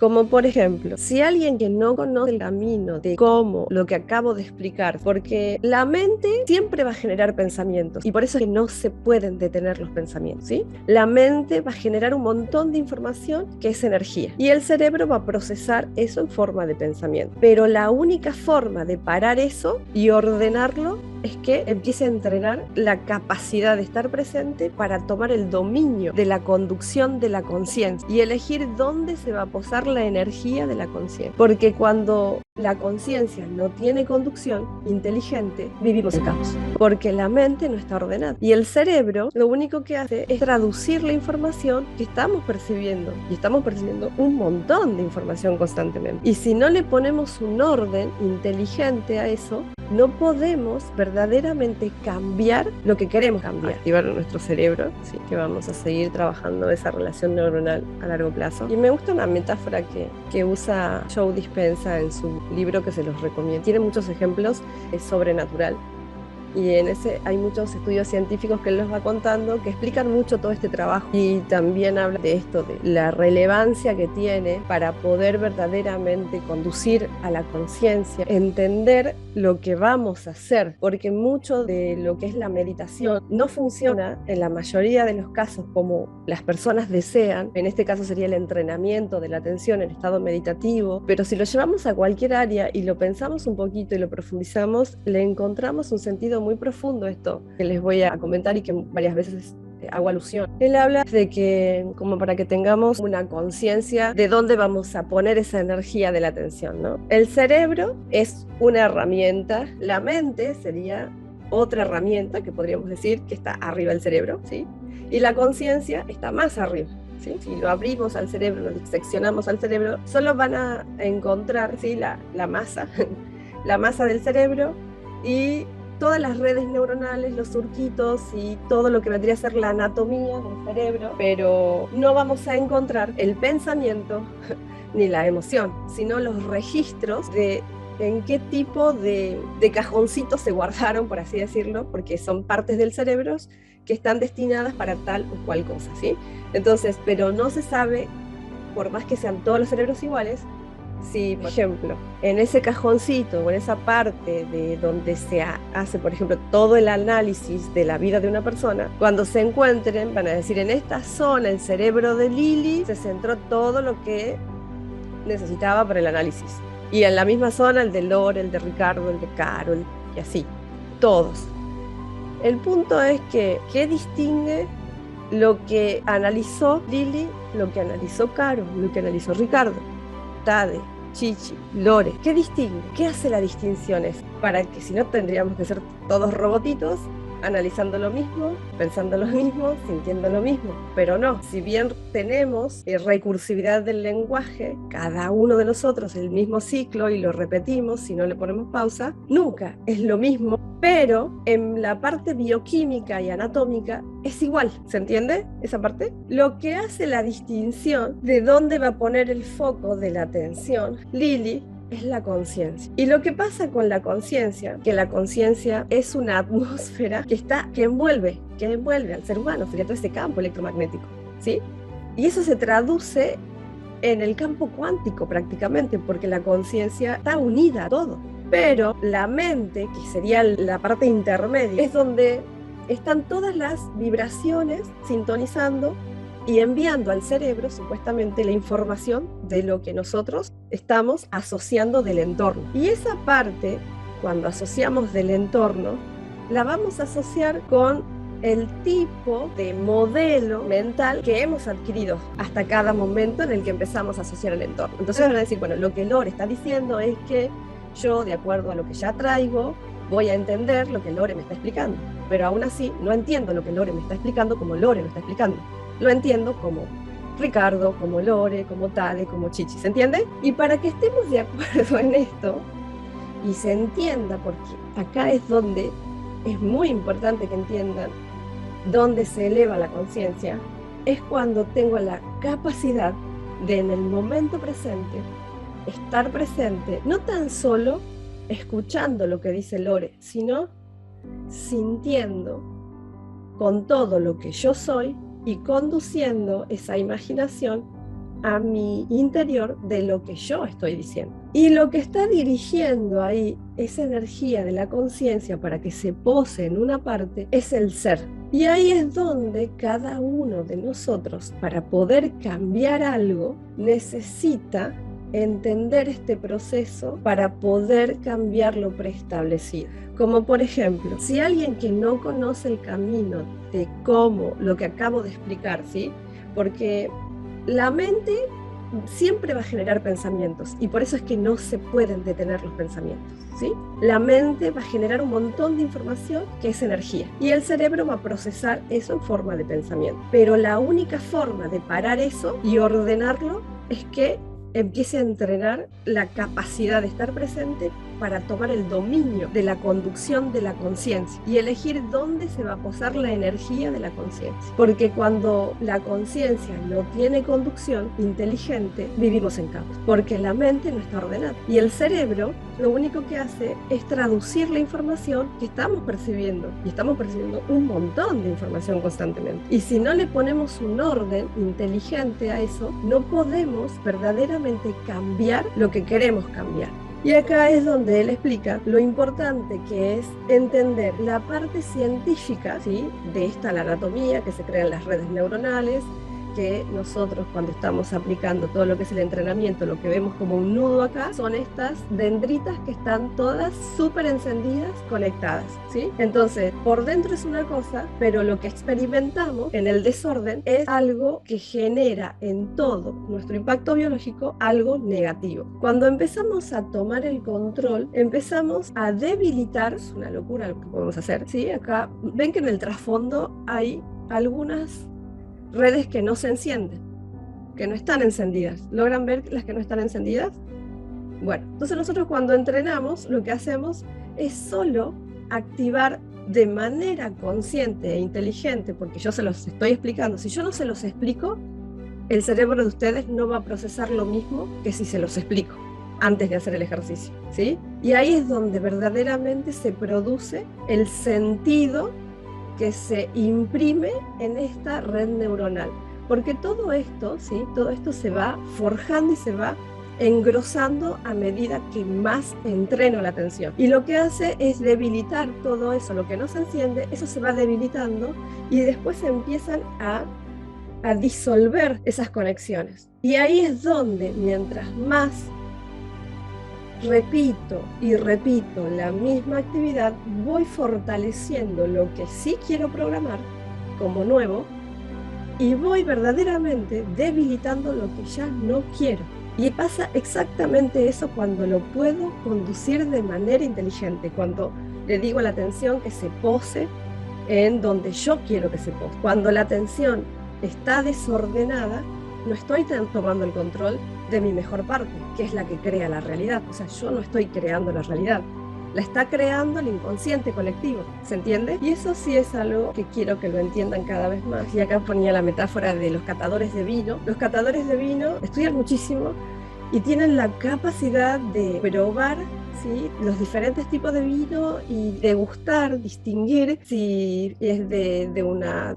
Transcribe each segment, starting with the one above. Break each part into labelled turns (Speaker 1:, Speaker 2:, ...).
Speaker 1: Como por ejemplo, si alguien que no conoce el camino de cómo lo que acabo de explicar, porque la mente siempre va a generar pensamientos y por eso es que no se pueden detener los pensamientos, ¿sí? La mente va a generar un montón de información que es energía y el cerebro va a procesar eso en forma de pensamiento. Pero la única forma de parar eso y ordenarlo es que empiece a entrenar la capacidad de estar presente para tomar el dominio de la conducción de la conciencia y elegir dónde se va a posar la energía de la conciencia. Porque cuando la conciencia no tiene conducción inteligente, vivimos en caos. Porque la mente no está ordenada. Y el cerebro lo único que hace es traducir la información que estamos percibiendo. Y estamos percibiendo un montón de información constantemente. Y si no le ponemos un orden inteligente a eso, no podemos verdaderamente cambiar lo que queremos cambiar, activar nuestro cerebro, ¿sí? Que vamos a seguir trabajando esa relación neuronal a largo plazo. Y me gusta una metáfora que usa Joe Dispenza en su libro, que se los recomiendo. Tiene muchos ejemplos, es sobrenatural. Y en ese hay muchos estudios científicos que él nos va contando que explican mucho todo este trabajo y también habla de esto, de la relevancia que tiene para poder verdaderamente conducir a la conciencia, entender lo que vamos a hacer, porque mucho de lo que es la meditación no funciona en la mayoría de los casos como las personas desean. En este caso sería el entrenamiento de la atención en estado meditativo, pero si lo llevamos a cualquier área y lo pensamos un poquito y lo profundizamos, le encontramos un sentido muy profundo esto que les voy a comentar y que varias veces hago alusión. Él habla de que, como para que tengamos una conciencia de dónde vamos a poner esa energía de la atención, ¿no? El cerebro es una herramienta, la mente sería otra herramienta que podríamos decir que está arriba del cerebro, ¿sí? Y la conciencia está más arriba. ¿Sí? Si lo abrimos al cerebro, lo diseccionamos al cerebro, solo van a encontrar, ¿sí? la masa, la masa del cerebro y todas las redes neuronales, los surquitos y todo lo que vendría a ser la anatomía del cerebro, pero no vamos a encontrar el pensamiento ni la emoción, sino los registros de en qué tipo de cajoncitos se guardaron, por así decirlo, porque son partes del cerebro que están destinadas para tal o cual cosa, ¿sí? Entonces, pero no se sabe, por más que sean todos los cerebros iguales, si, por ejemplo, en ese cajoncito o en esa parte de donde se hace, por ejemplo, todo el análisis de la vida de una persona, cuando se encuentren, van a decir, en esta zona, el cerebro de Lili se centró todo lo que necesitaba para el análisis. Y en la misma zona, el de Lore, el de Ricardo, el de Carol, y así, todos. El punto es que, ¿qué distingue lo que analizó Lili, lo que analizó Carol, lo que analizó Ricardo? Tade, Chichi, Lore, ¿qué distingue? ¿Qué hace la distinción? Para que si no tendríamos que ser todos robotitos, analizando lo mismo, pensando lo mismo, sintiendo lo mismo, pero no, si bien tenemos recursividad del lenguaje, cada uno de nosotros el mismo ciclo y lo repetimos, si no le ponemos pausa, nunca es lo mismo, pero en la parte bioquímica y anatómica es igual, ¿se entiende esa parte? Lo que hace la distinción de dónde va a poner el foco de la atención Lili es la conciencia. Y lo que pasa con la conciencia, que la conciencia es una atmósfera que envuelve al ser humano, sería todo este campo electromagnético, ¿sí? Y eso se traduce en el campo cuántico prácticamente, porque la conciencia está unida a todo. Pero la mente, que sería la parte intermedia, es donde están todas las vibraciones sintonizando y enviando al cerebro supuestamente la información de lo que nosotros estamos asociando del entorno. Y esa parte, cuando asociamos del entorno, la vamos a asociar con el tipo de modelo mental que hemos adquirido hasta cada momento en el que empezamos a asociar el entorno. Entonces van a decir, bueno, lo que Lore está diciendo es que yo, de acuerdo a lo que ya traigo, voy a entender lo que Lore me está explicando. Pero aún así, no entiendo lo que Lore me está explicando como Lore lo está explicando. Lo entiendo como Ricardo, como Lore, como Tade, como Chichi, ¿se entiende? Y para que estemos de acuerdo en esto y se entienda, porque acá es donde es muy importante que entiendan dónde se eleva la conciencia, es cuando tengo la capacidad de en el momento presente estar presente, no tan solo escuchando lo que dice Lore, sino sintiendo con todo lo que yo soy y conduciendo esa imaginación a mi interior de lo que yo estoy diciendo. Y lo que está dirigiendo ahí esa energía de la conciencia para que se pose en una parte es el ser. Y ahí es donde cada uno de nosotros, para poder cambiar algo, necesita entender este proceso para poder cambiar lo preestablecido. Como por ejemplo, si alguien que no conoce el camino de cómo, lo que acabo de explicar, ¿sí? Porque la mente siempre va a generar pensamientos y por eso es que no se pueden detener los pensamientos, ¿sí? La mente va a generar un montón de información que es energía y el cerebro va a procesar eso en forma de pensamiento. Pero la única forma de parar eso y ordenarlo es que empiece a entrenar la capacidad de estar presente para tomar el dominio de la conducción de la conciencia y elegir dónde se va a posar la energía de la conciencia. Porque cuando la conciencia no tiene conducción inteligente, vivimos en caos, porque la mente no está ordenada. Y el cerebro lo único que hace es traducir la información que estamos percibiendo. Y estamos percibiendo un montón de información constantemente. Y si no le ponemos un orden inteligente a eso, no podemos verdaderamente cambiar lo que queremos cambiar. Y acá es donde él explica lo importante que es entender la parte científica, ¿sí?, de esta, la anatomía que se crea en las redes neuronales, que nosotros cuando estamos aplicando todo lo que es el entrenamiento, lo que vemos como un nudo acá, son estas dendritas que están todas súper encendidas, conectadas, ¿sí? Entonces, por dentro es una cosa, pero lo que experimentamos en el desorden es algo que genera en todo nuestro impacto biológico algo negativo. Cuando empezamos a tomar el control, empezamos a debilitar, es una locura lo que podemos hacer, ¿sí? Acá ven que en el trasfondo hay algunas redes que no se encienden, que no están encendidas. ¿Logran ver las que no están encendidas? Bueno, entonces nosotros cuando entrenamos lo que hacemos es solo activar de manera consciente e inteligente, porque yo se los estoy explicando. Si yo no se los explico, el cerebro de ustedes no va a procesar lo mismo que si se los explico antes de hacer el ejercicio, ¿sí? Y ahí es donde verdaderamente se produce el sentido que se imprime en esta red neuronal, porque todo esto, ¿sí?, todo esto se va forjando y se va engrosando a medida que más entreno la atención, y lo que hace es debilitar todo eso, lo que no se enciende, eso se va debilitando y después se empiezan a disolver esas conexiones, y ahí es donde mientras más repito y repito la misma actividad, voy fortaleciendo lo que sí quiero programar como nuevo y voy verdaderamente debilitando lo que ya no quiero. Y pasa exactamente eso cuando lo puedo conducir de manera inteligente, cuando le digo a la atención que se pose en donde yo quiero que se pose. Cuando la atención está desordenada, no estoy tomando el control de mi mejor parte, que es la que crea la realidad. O sea, yo no estoy creando la realidad, la está creando el inconsciente colectivo, ¿se entiende? Y eso sí es algo que quiero que lo entiendan cada vez más. Y acá ponía la metáfora de los catadores de vino. Los catadores de vino estudian muchísimo y tienen la capacidad de probar, ¿sí?, los diferentes tipos de vino y degustar, distinguir si es de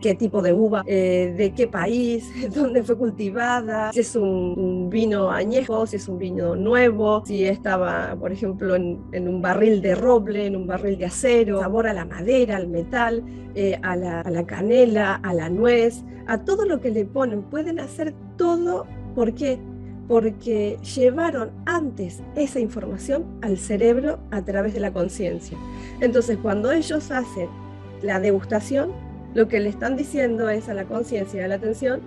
Speaker 1: qué tipo de uva, de qué país, dónde fue cultivada, si es un vino añejo, si es un vino nuevo, si estaba, por ejemplo, en un barril de roble, en un barril de acero, sabor a la madera, al metal, a la canela, a la nuez, a todo lo que le ponen. Pueden hacer todo. ¿Por qué? Porque llevaron antes esa información al cerebro a través de la conciencia. Entonces, cuando ellos hacen la degustación, lo que le están diciendo es a la conciencia y a la atención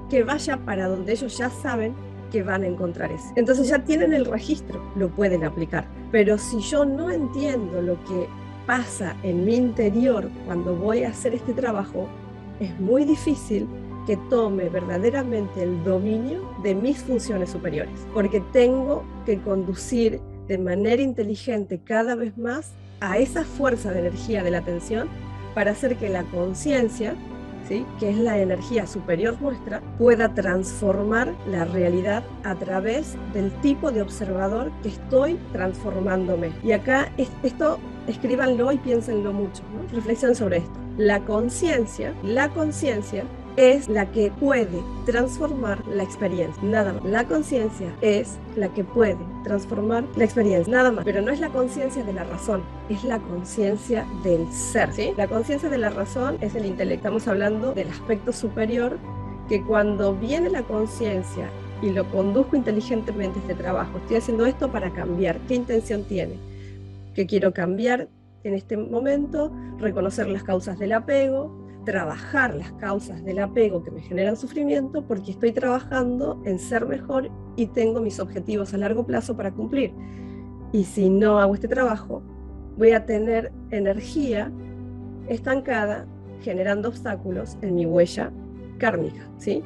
Speaker 1: que vaya para donde ellos ya saben que van a encontrar eso. Entonces ya tienen el registro, lo pueden aplicar. Pero si yo no entiendo lo que pasa en mi interior cuando voy a hacer este trabajo, es muy difícil que tome verdaderamente el dominio de mis funciones superiores, porque tengo que conducir de manera inteligente cada vez más a esa fuerza de energía de la atención para hacer que la conciencia, ¿sí?, que es la energía superior nuestra, pueda transformar la realidad a través del tipo de observador que estoy transformándome. Y acá esto, escríbanlo y piénsenlo mucho, ¿no? Reflexionen sobre esto. La conciencia es la que puede transformar la experiencia, nada más. La conciencia es la que puede transformar la experiencia, nada más. Pero no es la conciencia de la razón, es la conciencia del ser, ¿sí? La conciencia de la razón es el intelecto. Estamos hablando del aspecto superior, que cuando viene la conciencia y lo conduzco inteligentemente este trabajo, estoy haciendo esto para cambiar. ¿Qué intención tiene? ¿Qué quiero cambiar en este momento? Reconocer las causas del apego, trabajar las causas del apego que me generan sufrimiento, porque estoy trabajando en ser mejor y tengo mis objetivos a largo plazo para cumplir. Y si no hago este trabajo, voy a tener energía estancada generando obstáculos en mi huella kármica, ¿sí?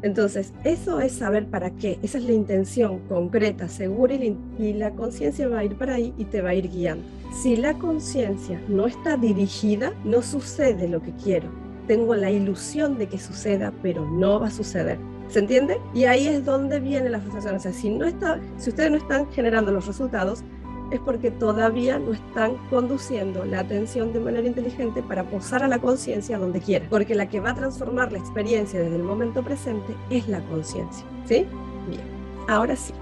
Speaker 1: Entonces, eso es saber para qué, esa es la intención concreta, segura, y la conciencia va a ir para ahí y te va a ir guiando. Si la conciencia no está dirigida, no sucede lo que quiero. Tengo la ilusión de que suceda, pero no va a suceder. ¿Se entiende? Y ahí es donde viene la frustración. O sea, si ustedes no están generando los resultados, es porque todavía no están conduciendo la atención de manera inteligente para posar a la conciencia donde quiera. Porque la que va a transformar la experiencia desde el momento presente es la conciencia. ¿Sí? Bien. Ahora sí,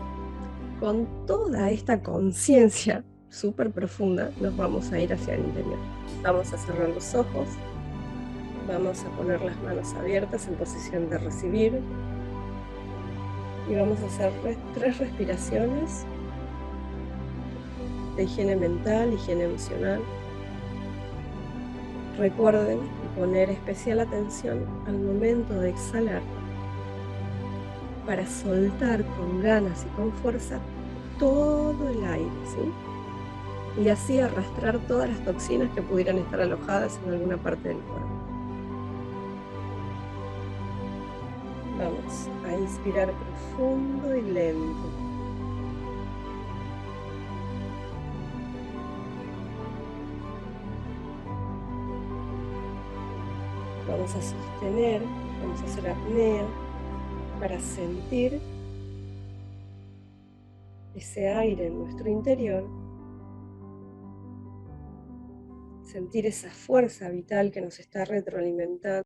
Speaker 1: con toda esta conciencia súper profunda, nos vamos a ir hacia el interior. Vamos a cerrar los ojos. Vamos a poner las manos abiertas en posición de recibir. Y vamos a hacer 3 respiraciones de higiene mental, higiene emocional. Recuerden poner especial atención al momento de exhalar para soltar con ganas y con fuerza todo el aire, ¿sí? Y así arrastrar todas las toxinas que pudieran estar alojadas en alguna parte del cuerpo. Vamos a inspirar profundo y lento. Vamos a sostener, vamos a hacer apnea para sentir ese aire en nuestro interior, sentir esa fuerza vital que nos está retroalimentando